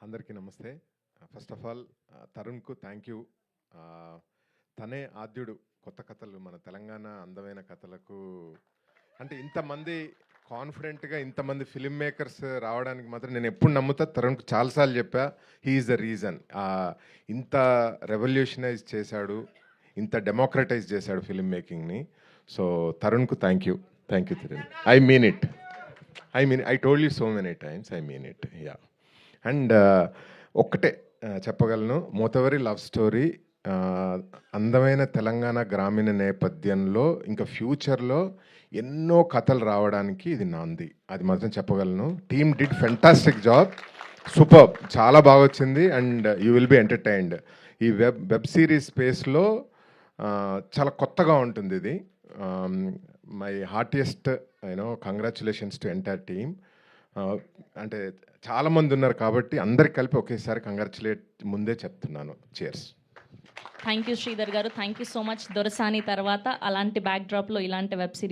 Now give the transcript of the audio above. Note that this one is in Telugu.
అందరికీ నమస్తే. ఫస్ట్ ఆఫ్ ఆల్ తరుణ్కు థ్యాంక్ యూ. తనే ఆద్యుడు కొత్త కథలు, మన తెలంగాణ అందమైన కథలకు. అంటే ఇంతమంది కాన్ఫిడెంట్గా ఇంతమంది ఫిలిం మేకర్స్ రావడానికి మాత్రం నేను ఎప్పుడు నమ్ముతా. తరుణ్కు చాలాసార్లు చెప్పా, హీఈస్ ద రీజన్. ఇంత రెవల్యూషనైజ్ చేశాడు, ఇంత డెమోక్రటైజ్ చేశాడు ఫిలిం మేకింగ్ని. సో తరుణ్కు thank you Tarun. I mean it. I told you so many times, I mean it, yeah. And ఒక్కటే చెప్పగలను, మోతవరి లవ్ స్టోరీ అందమైన తెలంగాణ గ్రామీణ నేపథ్యంలో ఇంకా ఫ్యూచర్లో ఎన్నో కథలు రావడానికి ఇది నాంది, అది మాత్రం చెప్పగలను. Team did fantastic job, super, చాలా బాగా వచ్చింది. And you will be entertained. ఈ వెబ్ సిరీస్ స్పేస్లో చాలా కొత్తగా ఉంటుంది ఇది. My heartiest congratulations to entire team. అంటే చాలామంది ఉన్నారు కాబట్టి అందరికి కలిపి ఒకేసారి కంగ్రాచులేట్ ముందే చెప్తున్నాను. చేర్స్. థ్యాంక్ యూ శ్రీధర్ గారు, థ్యాంక్ యూ సో మచ్. దొరసాని తర్వాత అలాంటి బ్యాక్ డ్రాప్లో ఇలాంటి వెబ్ సిరీస్